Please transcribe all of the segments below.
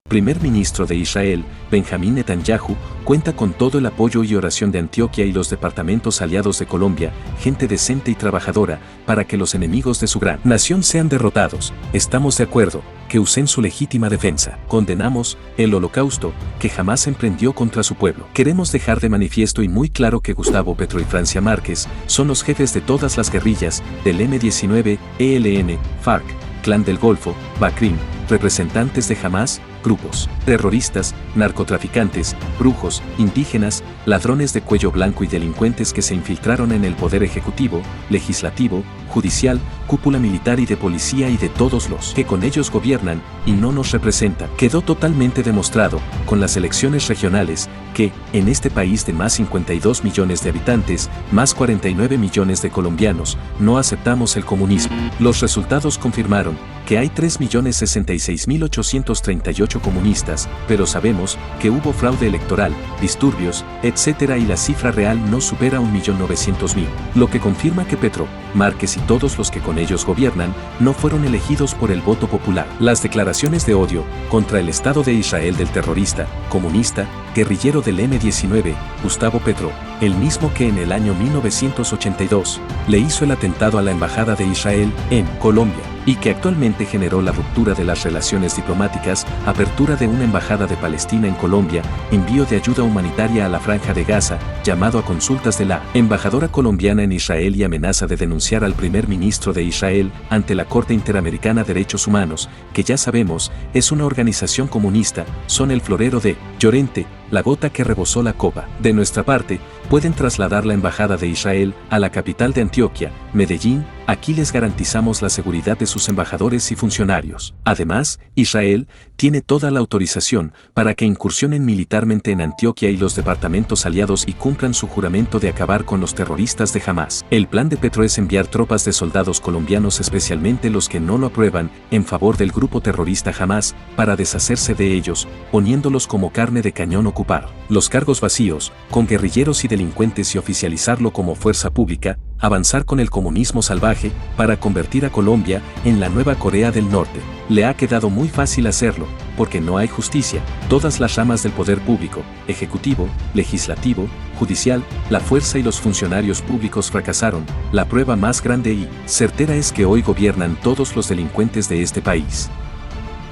Primer ministro de Israel, Benjamín Netanyahu, cuenta con todo el apoyo y oración de Antioquia y los departamentos aliados de Colombia, gente decente y trabajadora, para que los enemigos de su gran nación sean derrotados. Estamos de acuerdo, que usen su legítima defensa. Condenamos el holocausto que jamás emprendió contra su pueblo. Queremos dejar de manifiesto y muy claro que Gustavo Petro y Francia Márquez son los jefes de todas las guerrillas, del M-19, ELN, FARC, Clan del Golfo, Bakrim, representantes de Hamas, grupos terroristas, narcotraficantes, brujos, indígenas, ladrones de cuello blanco y delincuentes que se infiltraron en el poder ejecutivo, legislativo, judicial, cúpula militar y de policía y de todos los que con ellos gobiernan y no nos representan. Quedó totalmente demostrado, con las elecciones regionales, que, en este país de más 52 millones de habitantes, más 49 millones de colombianos, no aceptamos el comunismo. Los resultados confirmaron que hay 3.066.838 comunistas, pero sabemos que hubo fraude electoral, disturbios, etc. y la cifra real no supera 1.900.000, lo que confirma que Petro, Márquez y todos los que con ellos gobiernan no fueron elegidos por el voto popular. Las declaraciones de odio contra el Estado de Israel del terrorista, comunista, guerrillero del M-19, Gustavo Petro, el mismo que en el año 1982 le hizo el atentado a la Embajada de Israel en Colombia, y que actualmente generó la ruptura de las relaciones diplomáticas, apertura de una embajada de Palestina en Colombia, envío de ayuda humanitaria a la Franja de Gaza, llamado a consultas de la embajadora colombiana en Israel y amenaza de denunciar al primer ministro de Israel ante la Corte Interamericana de Derechos Humanos, que ya sabemos es una organización comunista, son el florero de Llorente, la gota que rebosó la copa. De nuestra parte, pueden trasladar la embajada de Israel a la capital de Antioquia, Medellín. Aquí les garantizamos la seguridad de sus embajadores y funcionarios. Además, Israel tiene toda la autorización para que incursionen militarmente en Antioquia y los departamentos aliados y cumplan su juramento de acabar con los terroristas de Hamas. El plan de Petro es enviar tropas de soldados colombianos, especialmente los que no lo aprueban, en favor del grupo terrorista Hamas, para deshacerse de ellos, poniéndolos como carne de cañón ocupar los cargos vacíos, con guerrilleros y delincuentes y oficializarlo como fuerza pública, avanzar con el comunismo salvaje para convertir a Colombia en la nueva Corea del Norte. Le ha quedado muy fácil hacerlo, porque no hay justicia. Todas las ramas del poder público, ejecutivo, legislativo, judicial, la fuerza y los funcionarios públicos fracasaron. La prueba más grande y certera es que hoy gobiernan todos los delincuentes de este país.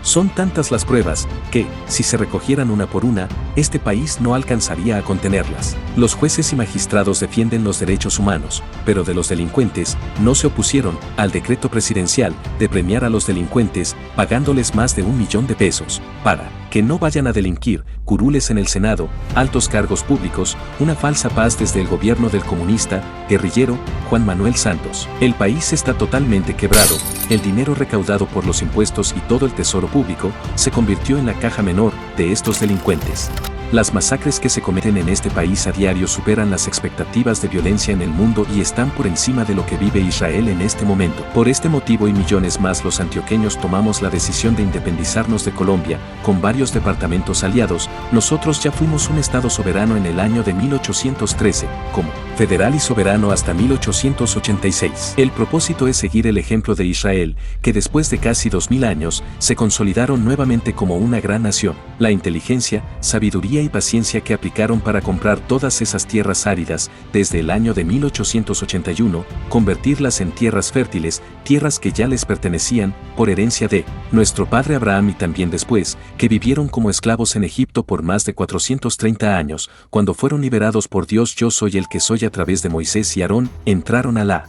Son tantas las pruebas que, si se recogieran una por una, este país no alcanzaría a contenerlas. Los jueces y magistrados defienden los derechos humanos, pero de los delincuentes no se opusieron al decreto presidencial de premiar a los delincuentes pagándoles más de 1 millón de pesos para que no vayan a delinquir, curules en el Senado, altos cargos públicos, una falsa paz desde el gobierno del comunista, guerrillero, Juan Manuel Santos. El país está totalmente quebrado, el dinero recaudado por los impuestos y todo el tesoro público se convirtió en la caja menor de estos delincuentes. Las masacres que se cometen en este país a diario superan las expectativas de violencia en el mundo y están por encima de lo que vive Israel en este momento. Por este motivo y millones más, los antioqueños tomamos la decisión de independizarnos de Colombia, con varios departamentos aliados. Nosotros ya fuimos un estado soberano en el año de 1813, como federal y soberano hasta 1886. El propósito es seguir el ejemplo de Israel, que después de casi 2000 años, se consolidaron nuevamente como una gran nación. La inteligencia, sabiduría y paciencia que aplicaron para comprar todas esas tierras áridas desde el año de 1881, convertirlas en tierras fértiles, tierras que ya les pertenecían por herencia de nuestro padre Abraham, y también después, que vivieron como esclavos en Egipto por más de 430 años, cuando fueron liberados por Dios. Yo soy el que soy a través de Moisés y Aarón, entraron a la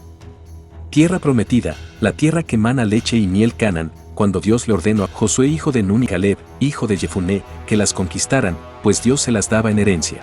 tierra prometida, la tierra que mana leche y miel, Canaán, cuando Dios le ordenó a Josué hijo de Nun y Caleb, hijo de Jefuné, que las conquistaran, pues Dios se las daba en herencia.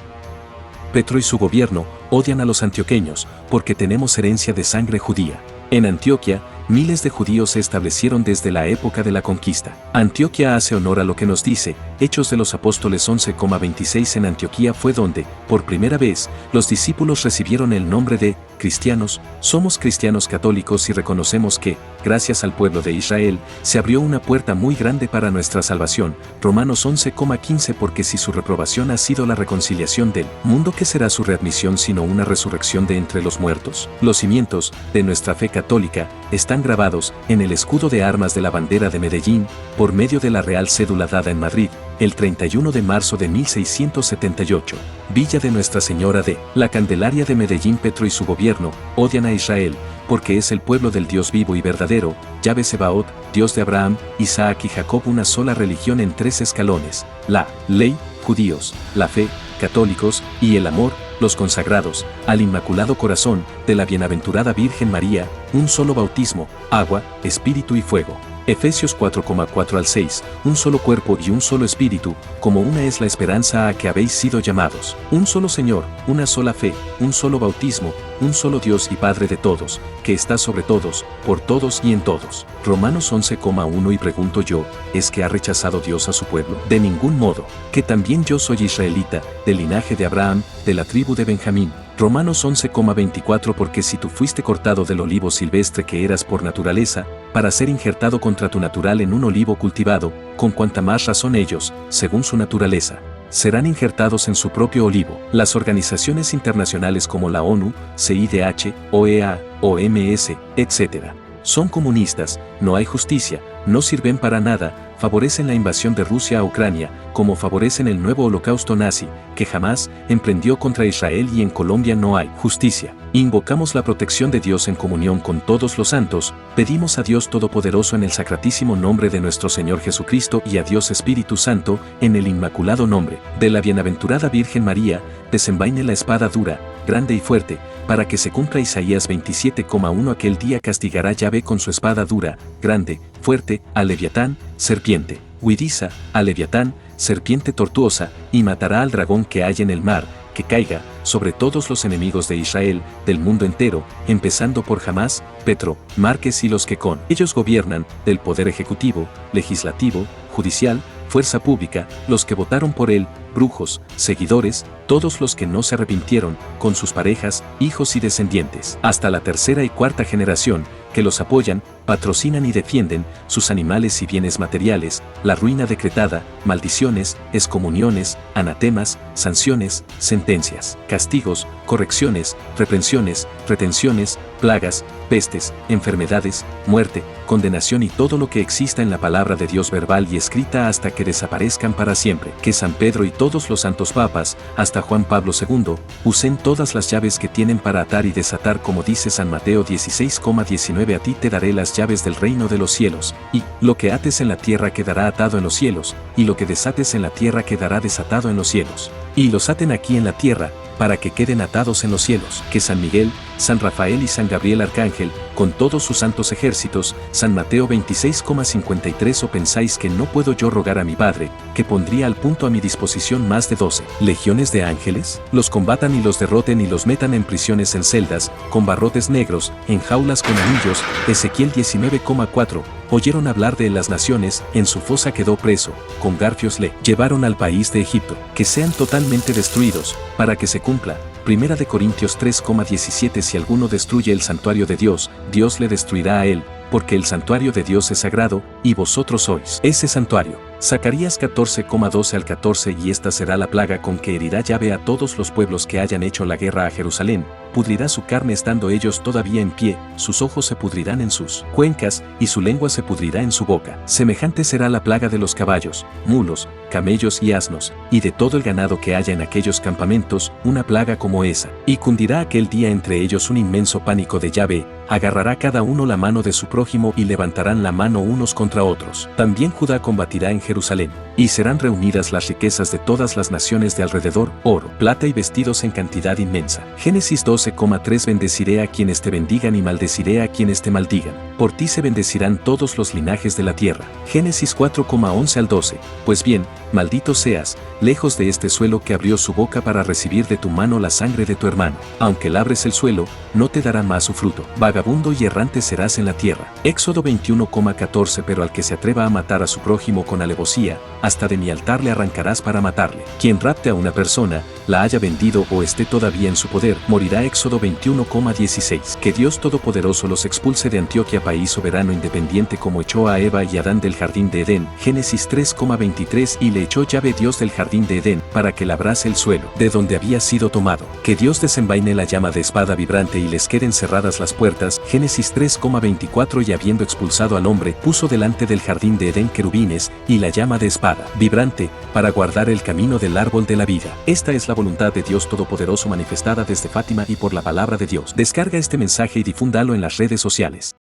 Petro y su gobierno odian a los antioqueños, porque tenemos herencia de sangre judía. En Antioquia, miles de judíos se establecieron desde la época de la conquista. Antioquia hace honor a lo que nos dice Hechos de los Apóstoles 11,26. En Antioquía fue donde, por primera vez, los discípulos recibieron el nombre de cristianos. Somos cristianos católicos y reconocemos que, gracias al pueblo de Israel, se abrió una puerta muy grande para nuestra salvación. Romanos 11,15. Porque si su reprobación ha sido la reconciliación del mundo, ¿qué será su readmisión sino una resurrección de entre los muertos? Los cimientos de nuestra fe católica están grabados en el escudo de armas de la bandera de Medellín, por medio de la real cédula dada en Madrid, el 31 de marzo de 1678. Villa de Nuestra Señora de la Candelaria de Medellín. Petro y su gobierno odian a Israel, porque es el pueblo del Dios vivo y verdadero, Yahvé Sebaot, Dios de Abraham, Isaac y Jacob, una sola religión en 3 escalones, la ley, judíos, la fe, católicos, y el amor, los consagrados, al Inmaculado Corazón de la Bienaventurada Virgen María, un solo bautismo, agua, espíritu y fuego. Efesios 4,4 al 6, un solo cuerpo y un solo espíritu, como una es la esperanza a que habéis sido llamados. Un solo Señor, una sola fe, un solo bautismo, un solo Dios y Padre de todos, que está sobre todos, por todos y en todos. Romanos 11,1. Y pregunto yo, ¿es que ha rechazado Dios a su pueblo? De ningún modo, que también yo soy israelita, del linaje de Abraham, de la tribu de Benjamín. Romanos 11,24. Porque si tú fuiste cortado del olivo silvestre que eras por naturaleza, para ser injertado contra tu natural en un olivo cultivado, con cuanta más razón ellos, según su naturaleza, serán injertados en su propio olivo. Las organizaciones internacionales como la ONU, CIDH, OEA, OMS, etc., son comunistas, no hay justicia, no sirven para nada, favorecen la invasión de Rusia a Ucrania, como favorecen el nuevo holocausto nazi, que jamás emprendió contra Israel, y en Colombia no hay justicia. Invocamos la protección de Dios en comunión con todos los santos, pedimos a Dios Todopoderoso en el sacratísimo nombre de nuestro Señor Jesucristo y a Dios Espíritu Santo, en el inmaculado nombre de la Bienaventurada Virgen María, desenvaine la espada dura, grande y fuerte, para que se cumpla Isaías 27,1. Aquel día castigará Yahvé con su espada dura, grande, fuerte, a Leviatán, serpiente, huidiza, a Leviatán, serpiente tortuosa, y matará al dragón que hay en el mar, que caiga sobre todos los enemigos de Israel, del mundo entero, empezando por Hamás, Petro, Márquez y los que con ellos gobiernan, del poder ejecutivo, legislativo, judicial, fuerza pública, los que votaron por él, brujos, seguidores, todos los que no se arrepintieron, con sus parejas, hijos y descendientes, hasta la 3ª y 4ª generación, que los apoyan, patrocinan y defienden, sus animales y bienes materiales, la ruina decretada, maldiciones, excomuniones, anatemas, sanciones, sentencias, castigos, correcciones, reprensiones, retenciones, plagas, pestes, enfermedades, muerte, condenación y todo lo que exista en la palabra de Dios verbal y escrita hasta que desaparezcan para siempre. Que San Pedro y todos los santos papas, hasta Juan Pablo II, usen todas las llaves que tienen para atar y desatar, como dice San Mateo 16,19. A ti te daré las llaves del reino de los cielos, y lo que ates en la tierra quedará atado en los cielos, y lo que desates en la tierra quedará desatado en los cielos. Y los aten aquí en la tierra, para que queden atados en los cielos. Que San Miguel, San Rafael y San Gabriel Arcángel, con todos sus santos ejércitos, San Mateo 26,53. ¿O pensáis que no puedo yo rogar a mi Padre, que pondría al punto a mi disposición más de 12 legiones de ángeles? Los combatan y los derroten y los metan en prisiones, en celdas, con barrotes negros, en jaulas con anillos. Ezequiel 19,4. Oyeron hablar de las naciones, en su fosa quedó preso, con garfios le llevaron al país de Egipto. Que sean totalmente destruidos, para que se cumpla. 1 de Corintios 3,17. Si alguno destruye el santuario de Dios, Dios le destruirá a él, porque el santuario de Dios es sagrado, y vosotros sois ese santuario. Zacarías 14,12 al 14. Y esta será la plaga con que herirá Yahvé a todos los pueblos que hayan hecho la guerra a Jerusalén, pudrirá su carne estando ellos todavía en pie, sus ojos se pudrirán en sus cuencas, y su lengua se pudrirá en su boca. Semejante será la plaga de los caballos, mulos, camellos y asnos, y de todo el ganado que haya en aquellos campamentos, una plaga como esa. Y cundirá aquel día entre ellos un inmenso pánico de Yahvé, agarrará cada uno la mano de su prójimo y levantarán la mano unos contra otros. También Judá combatirá en Jerusalén, y serán reunidas las riquezas de todas las naciones de alrededor, oro, plata y vestidos en cantidad inmensa. Génesis 12,3. Bendeciré a quienes te bendigan y maldeciré a quienes te maldigan. Por ti se bendecirán todos los linajes de la tierra. Génesis 4,11 al 12. Pues bien, maldito seas, lejos de este suelo que abrió su boca para recibir de tu mano la sangre de tu hermano. Aunque labres el suelo, no te dará más su fruto. Vagabundo y errante serás en la tierra. Éxodo 21,14. Pero al que se atreva a matar a su prójimo con alevosía, hasta de mi altar le arrancarás para matarle. Quien rapte a una persona, la haya vendido o esté todavía en su poder, morirá. Éxodo 21,16. Que Dios Todopoderoso los expulse de Antioquía para país soberano independiente como echó a Eva y Adán del jardín de Edén, Génesis 3,23 y le echó Yahvé Dios del jardín de Edén, para que labrase el suelo, de donde había sido tomado, que Dios desenvaine la llama de espada vibrante y les queden cerradas las puertas, Génesis 3,24 y habiendo expulsado al hombre, puso delante del jardín de Edén querubines, y la llama de espada vibrante, para guardar el camino del árbol de la vida. Esta es la voluntad de Dios Todopoderoso manifestada desde Fátima y por la palabra de Dios. Descarga este mensaje y difúndalo en las redes sociales.